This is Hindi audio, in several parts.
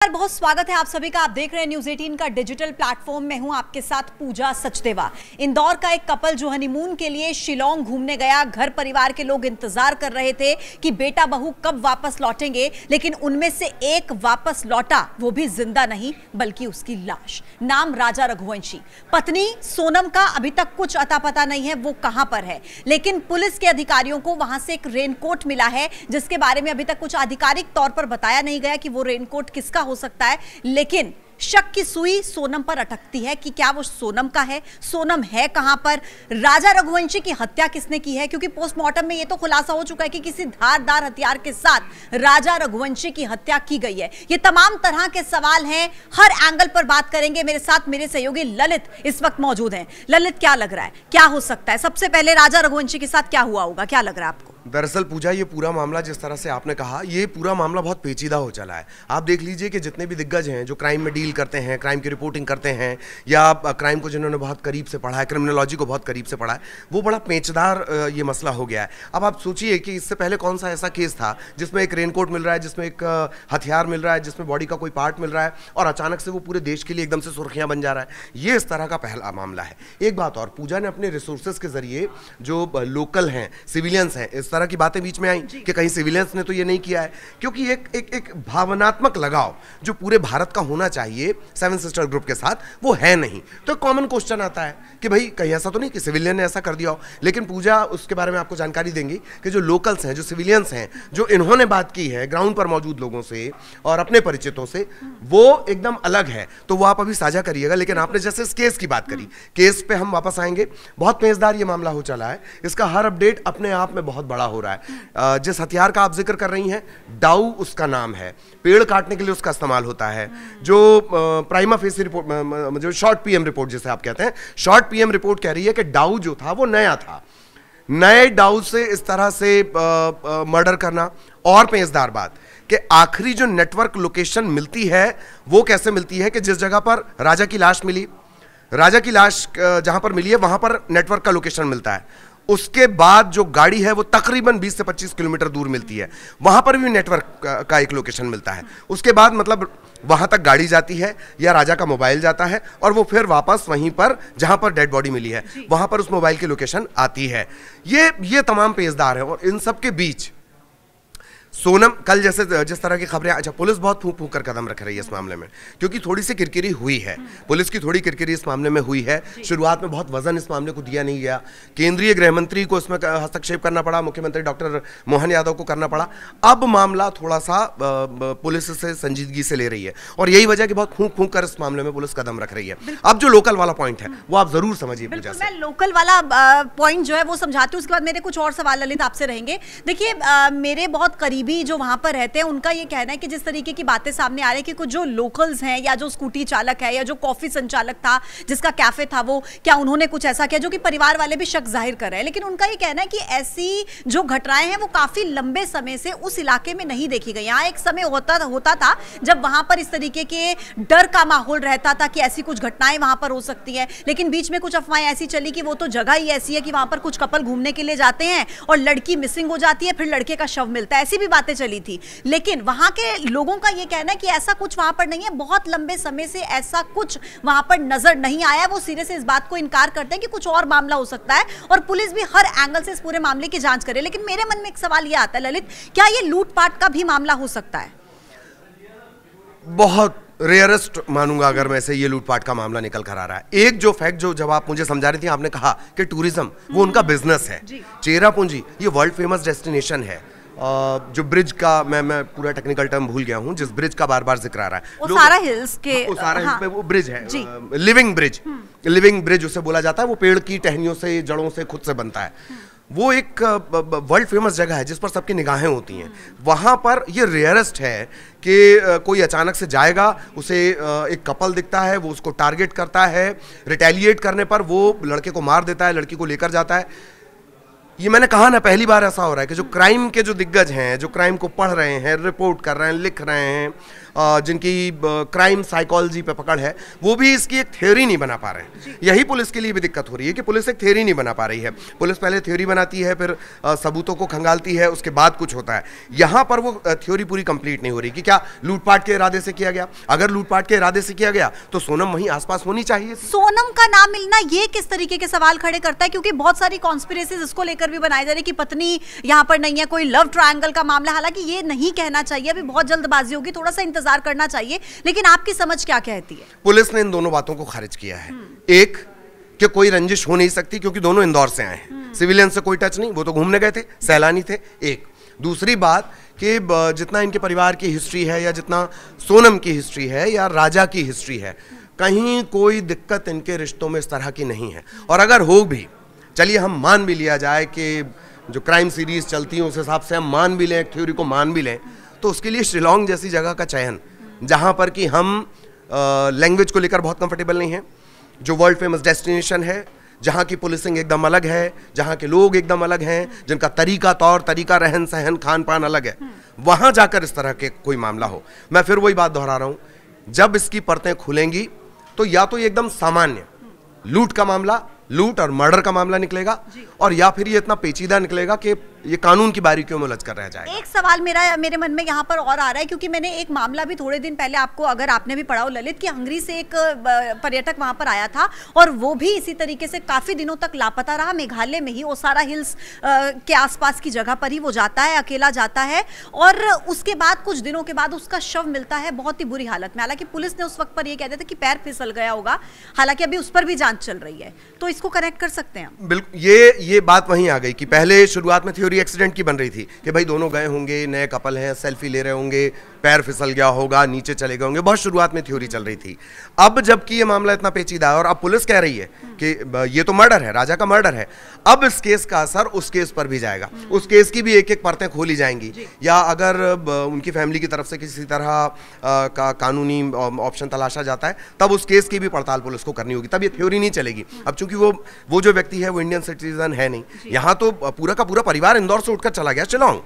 बहुत स्वागत है आप सभी का। आप देख रहे हैं न्यूज़ 18 का डिजिटल प्लेटफॉर्म। मैं हूं आपके साथ पूजा सचदेवा। इंदौर का एक कपल जो हनीमून के लिए शिलोंग घूमने गया, घर परिवार के लोग इंतजार कर रहे थे कि बेटा बहू कब वापस लौटेंगे, लेकिन उनमें से एक वापस लौटा, वो भी जिंदा नहीं बल्कि उसकी लाश। नाम राजा रघुवंशी, पत्नी सोनम का अभी तक कुछ अता पता नहीं है वो कहां पर है, लेकिन पुलिस के अधिकारियों को वहां से एक रेनकोट मिला है जिसके बारे में अभी तक कुछ आधिकारिक तौर पर बताया नहीं गया कि वो रेनकोट किसका हो सकता है, लेकिन शक की सुई सोनम पर अटकती है कि क्या वो सोनम का है, सोनम है कहां पर, राजा रघुवंशी की हत्या किसने की है, क्योंकि पोस्टमार्टम में ये तो खुलासा हो चुका है कि किसी धारदार हथियार के साथ राजा रघुवंशी की हत्या की गई है। ये तमाम तरह के सवाल हैं, हर एंगल पर बात करेंगे। मेरे साथ मेरे सहयोगी ललित इस वक्त मौजूद हैं। ललित, क्या लग रहा है, क्या हो सकता है? सबसे पहले राजा रघुवंशी के साथ क्या हुआ होगा, क्या लग रहा है आपको? दरअसल पूजा, ये पूरा मामला जिस तरह से आपने कहा, ये पूरा मामला बहुत पेचीदा हो चला है। आप देख लीजिए कि जितने भी दिग्गज हैं जो क्राइम में डील करते हैं, क्राइम की रिपोर्टिंग करते हैं, या क्राइम को जिन्होंने बहुत करीब से पढ़ा है, क्रिमिनोलॉजी को बहुत करीब से पढ़ा है, वो बड़ा पेचदार ये मसला हो गया है। अब आप सोचिए कि इससे पहले कौन सा ऐसा केस था जिसमें एक रेनकोट मिल रहा है, जिसमें एक हथियार मिल रहा है, जिसमें बॉडी का कोई पार्ट मिल रहा है, और अचानक से वो पूरे देश के लिए एकदम से सुर्खियां बन जा रहा है। ये इस तरह का पहला मामला है। एक बात और, पूजा ने अपने रिसोर्सेज के जरिए जो लोकल हैं, सिविलियंस हैं, इस तरह की बातें बीच में आई कि कहीं सिविलियंस ने तो ये नहीं किया है, क्योंकि एक भावनात्मक लगाव जो पूरे भारत का होना चाहिए सेवन सिस्टर ग्रुप के साथ, वो है नहीं। तो कॉमन क्वेश्चन आता है कि भाई कहीं ऐसा तो नहीं कि सिविलियन ने ऐसा कर दिया हो। लेकिन पूजा उसके बारे में आपको जानकारी देंगी कि जो लोकल्स हैं, जो सिविलियंस हैं, जो इन्होंने बात की है ग्राउंड पर मौजूद लोगों से और अपने परिचितों से, वो एकदम अलग है। तो वो आप अभी साझा करिएगा। लेकिन आपने जैसे इस केस की बात करी, केस पे हम वापस आएंगे। बहुत पेचदार ये मामला हो चला है, इसका हर अपडेट अपने आप में बहुत बड़ा हो रहा है। जिस हथियार का आप जिक्र कर रही हैं, डाउ उसका नाम है, पेड़ काटने के लिए उसका इस्तेमाल होता है। जो प्राइमा फेसी रिपोर्ट, जो शॉर्ट पीएम रिपोर्ट जिसे आप कहते हैं, शॉर्ट पीएम रिपोर्ट कह रही है कि डाउ जो था वो नया था। नए डाउ से इस तरह से मर्डर करना, और पेचदार बात कि आखिरी जो नेटवर्क लोकेशन मिलती है वो कैसे मिलती है कि जिस जगह पर राजा की लाश मिली, राजा की लाश जहां पर मिली है वहां पर नेटवर्क का लोकेशन मिलता है। उसके बाद जो गाड़ी है वो तकरीबन 20 से 25 किलोमीटर दूर मिलती है, वहां पर भी नेटवर्क का एक लोकेशन मिलता है। उसके बाद मतलब वहां तक गाड़ी जाती है या राजा का मोबाइल जाता है, और वो फिर वापस वहीं पर जहां पर डेड बॉडी मिली है वहां पर उस मोबाइल की लोकेशन आती है। ये तमाम पेचदार है। और इन सब के बीच सोनम, कल जैसे जिस तरह की खबरें, अच्छा पुलिस बहुत फूंक फूंक कर कदम रख रही है इस मामले में, क्योंकि थोड़ी सी किरकिरी हुई है, पुलिस की थोड़ी किरकिरी इस मामले में हुई है। शुरुआत में बहुत वजन इस मामले को दिया नहीं गया, केंद्रीय गृह मंत्री को इसमें हस्तक्षेप करना पड़ा, मुख्यमंत्री डॉक्टर मोहन यादव को करना पड़ा। अब मामला थोड़ा सा पुलिस से संजीदगी से ले रही है, और यही वजह कि बहुत फूंक फूंक कर इस मामले में पुलिस कदम रख रही है। अब जो लोकल वाला पॉइंट है वो आप जरूर समझिए पूजा से। मैं लोकल वाला पॉइंट जो है वो समझाती हूँ, उसके बाद मेरे कुछ और सवाल ललित आपसे रहेंगे। देखिए, मेरे बहुत करीबी जो वहां पर रहते हैं उनका ये कहना है कि जिस तरीके की बातें सामने आ रही है कि कुछ जो लोकल्स हैं, या जो स्कूटी चालक है, या जो कॉफी संचालक था जिसका कैफे था, वो क्या उन्होंने कुछ ऐसा किया, जो कि परिवार वाले भी शक जाहिर कर रहे हैं। लेकिन उनका ये कहना है कि ऐसी जो घटनाएं हैं वो काफी लंबे समय से उस इलाके में नहीं देखी गई। यहाँ एक समय होता था जब वहां पर इस तरीके के डर का माहौल रहता था कि ऐसी कुछ घटनाएं वहां पर हो सकती है, लेकिन बीच में कुछ अफवाहें ऐसी चली कि वो तो जगह ही ऐसी है कि वहां पर कुछ कपल घूमने के लिए जाते हैं और लड़की मिसिंग हो जाती है, फिर लड़के का शव मिलता है, ऐसी भी बातें चली थी। लेकिन वहां के लोगों का यह कहना है कि ऐसा कुछ वहां पर नहीं है, बहुत लंबे समय से ऐसा कुछ वहां पर नजर नहीं आया। वो सिरे से इस बात को इनकार करते हैं कि कुछ और मामला हो सकता है, और पुलिस भी हर एंगल से इस पूरे मामले की जांच करे। लेकिन मेरे मन में एक सवाल यह आता है ललित, क्या यह लूटपाट का भी मामला हो सकता है? बहुत रेयरेस्ट मानूंगा अगर मैं से ये लूटपाट का मामला निकल कर आ रहा है। एक जो फैक्ट जो जब आप मुझे समझा रही थी, आपने कहा कि टूरिज्म वो उनका बिजनेस है, चेरापूंजी ये वर्ल्ड फेमस डेस्टिनेशन है। जो ब्रिज का मैं पूरा टेक्निकल टर्म भूल गया हूं, जिस ब्रिज का बार बार जिक्र आ रहा है, ओसारा हिल्स के, ओसारा हिल्स पे वो ब्रिज है, लिविंग ब्रिज, लिविंग ब्रिज उसे बोला जाता है। वो पेड़ की टहनियों से, जड़ों से खुद से बनता है। वो एक वर्ल्ड फेमस जगह है जिस पर सबकी निगाहें होती हैं। वहाँ पर ये रेयरेस्ट है कि कोई अचानक से जाएगा, उसे एक कपल दिखता है, वो उसको टारगेट करता है, रिटेलिएट करने पर वो लड़के को मार देता है, लड़की को लेकर जाता है। ये मैंने कहा ना, पहली बार ऐसा हो रहा है कि जो क्राइम के जो दिग्गज हैं, जो क्राइम को पढ़ रहे हैं, रिपोर्ट कर रहे हैं, लिख रहे हैं, जिनकी क्राइम साइकोलॉजी पे पकड़ है, वो भी इसकी एक थ्योरी नहीं बना पा रहे हैं। यही पुलिस के लिए भी दिक्कत हो रही है कि पुलिस एक थ्योरी नहीं बना पा रही है। पुलिस पहले थ्योरी बनाती है, फिर सबूतों को खंगालती है, उसके बाद कुछ होता है। यहाँ पर वो थ्योरी पूरी कंप्लीट नहीं हो रही कि क्या लूटपाट के इरादे से किया गया। अगर लूटपाट के इरादे से किया गया तो सोनम वहीं आसपास होनी चाहिए। सोनम का नाम मिलना ये किस तरीके के सवाल खड़े करता है, क्योंकि बहुत सारी कॉन्स्पिरेसीज इसको लेकर भी बनाई जा रही है कि पत्नी यहाँ पर नहीं है, कोई लव ट्रायंगल का मामला। हालांकि ये नहीं कहना चाहिए, अभी बहुत जल्दबाजी होगी, थोड़ा सा इंतजार करना चाहिए। लेकिन आपकी समझ क्या कहती है? पुलिस ने इन दोनों बातों को खारिज किया है। एक कि कोई रंजिश हो नहीं सकती क्योंकि दोनों इंदौर से आए हैं, सिविलियन से कोई टच नहीं, वो तो घूमने गए थे, सैलानी थे। एक दूसरी बात कि जितना इनके परिवार की हिस्ट्री है या जितना सोनम की हिस्ट्री है या राजा की हिस्ट्री है, कहीं कोई दिक्कत इनके रिश्तों में इस तरह की नहीं है। और अगर हो भी, चलिए हम मान भी लिया जाए कि जो क्राइम सीरीज चलती है उस हिसाब से हम मान भी लें, एक थ्योरी को मान भी लें, तो उसके लिए शिलोंग जैसी जगह का चयन, जहाँ पर कि हम लैंग्वेज को लेकर बहुत कंफर्टेबल नहीं हैं, जो वर्ल्ड फेमस डेस्टिनेशन है, जहाँ की पुलिसिंग एकदम अलग है, जहाँ के लोग एकदम अलग हैं, जिनका तरीका तौर तरीका रहन सहन खान पान अलग है, वहाँ जाकर इस तरह के कोई मामला हो। मैं फिर वही बात दोहरा रहा हूँ, जब इसकी परतें खुलेंगी तो या तो ये एकदम सामान्य लूट का मामला, लूट और मर्डर का मामला निकलेगा, और या फिर ये इतना पेचीदा निकलेगा कि ये कानून की बारीकियों में उलझ कर रह जाएगा। एक सवाल मेरे मन में यहाँ पर और आ रहा है, क्योंकि मैंने एक मामला भी थोड़े दिन पहले आपको, अगर आपने भी पढ़ा हो ललित, कि हंगरी से एक पर्यटक वहां पर आया था और वो भी इसी तरीके से काफी दिनों तक लापता रहा। मेघालय में ही ओसारा हिल्स के आसपास की जगह पर ही वो जाता है, अकेला जाता है, और उसके बाद कुछ दिनों के बाद उसका शव मिलता है बहुत ही बुरी हालत में। हालांकि पुलिस ने उस वक्त पर यह कह दिया था कि पैर फिसल गया होगा, हालांकि अभी उस पर भी जांच चल रही है। तो इसको कनेक्ट कर सकते हैं? बिल्कुल, ये बात वहीं आ गई कि पहले शुरुआत में थ्योरी एक्सीडेंट की बन रही थी कि भाई दोनों गए होंगे, नए कपल हैं, सेल्फी ले रहे होंगे, पैर फिसल गया होगा, नीचे चले गए होंगे, बहुत शुरुआत में थ्योरी चल रही थी। अब जबकि ये मामला इतना पेचीदा है और अब पुलिस कह रही है कि ये तो मर्डर है, राजा का मर्डर है, अब इस केस का असर उस केस पर भी जाएगा, उस केस की भी एक एक परतें खोली जाएंगी, या अगर उनकी फैमिली की तरफ से किसी तरह का कानूनी ऑप्शन तलाशा जाता है तब उस केस की भी पड़ताल पुलिस को करनी होगी, तब ये थ्योरी नहीं चलेगी। अब चूंकि वो जो व्यक्ति है वो इंडियन सिटीजन है नहीं, यहाँ तो पूरा का पूरा परिवार इंदौर से उठकर चला गया शिलोंग,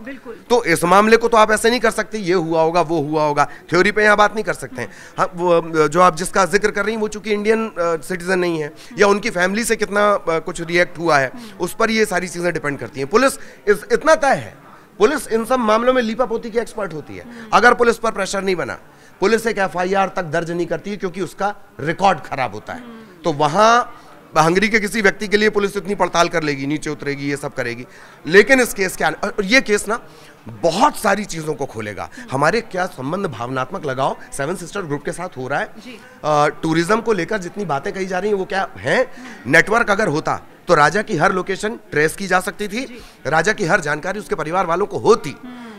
तो इस मामले को तो आप ऐसे नहीं कर सकते ये हुआ होगा वो हुआ होगा, थ्योरी पे यहाँ बात नहीं कर सकते हैं। हाँ, वो जो आप जिसका जिक्र कर रही हैं वो चूंकि इंडियन सिटीजन नहीं है, या उनकी फैमिली से कितना कुछ रिएक्ट हुआ है, उस पर ये सारी चीजें डिपेंड करती हैं। पुलिस इतना तय है, पुलिस इन सब मामलों में लीपापोती की एक्सपर्ट होती है। अगर पुलिस पर प्रेशर नहीं बना, पुलिस एक FIR तक दर्ज नहीं करती है क्योंकि उसका रिकॉर्ड खराब होता है। तो वहां हंगरी के किसी व्यक्ति के लिए पुलिस इतनी पड़ताल कर लेगी, नीचे उतरेगी, ये सब करेगी, लेकिन इस केस के ये केस ना बहुत सारी चीजों को खोलेगा। हमारे क्या संबंध भावनात्मक लगाओ सेवन सिस्टर ग्रुप के साथ हो रहा है, टूरिज्म को लेकर जितनी बातें कही जा रही हैं वो क्या है, नेटवर्क अगर होता तो राजा की हर लोकेशन ट्रेस की जा सकती थी, राजा की हर जानकारी उसके परिवार वालों को होती।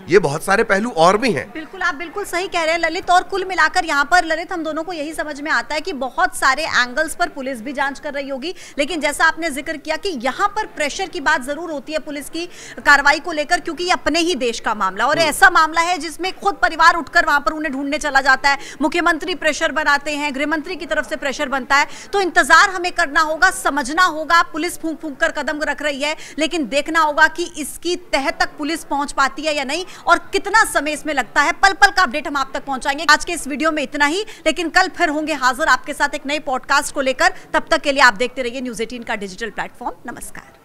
ये बहुत सारे पहलू और भी हैं। बिल्कुल, आप बिल्कुल सही कह रहे हैं ललित। और कुल मिलाकर यहाँ पर ललित हम दोनों को यही समझ में आता है कि बहुत सारे एंगल्स पर पुलिस भी जांच कर रही होगी, लेकिन जैसा आपने जिक्र किया कि यहाँ पर प्रेशर की बात जरूर होती है पुलिस की कार्रवाई को लेकर, क्योंकि ये अपने ही देश का मामला और ऐसा मामला है जिसमें खुद परिवार उठकर वहां पर उन्हें ढूंढने चला जाता है, मुख्यमंत्री प्रेशर बनाते हैं, गृह मंत्री की तरफ से प्रेशर बनता है। तो इंतजार हमें करना होगा, समझना होगा। पुलिस फूंक फूंक कर कदम रख रही है, लेकिन देखना होगा कि इसकी तह तक पुलिस पहुंच पाती है या नहीं और कितना समय इसमें लगता है। पल पल का अपडेट हम आप तक पहुंचाएंगे। आज के इस वीडियो में इतना ही, लेकिन कल फिर होंगे हाजिर आपके साथ एक नए पॉडकास्ट को लेकर। तब तक के लिए आप देखते रहिए न्यूज़ 18 का डिजिटल प्लेटफॉर्म। नमस्कार।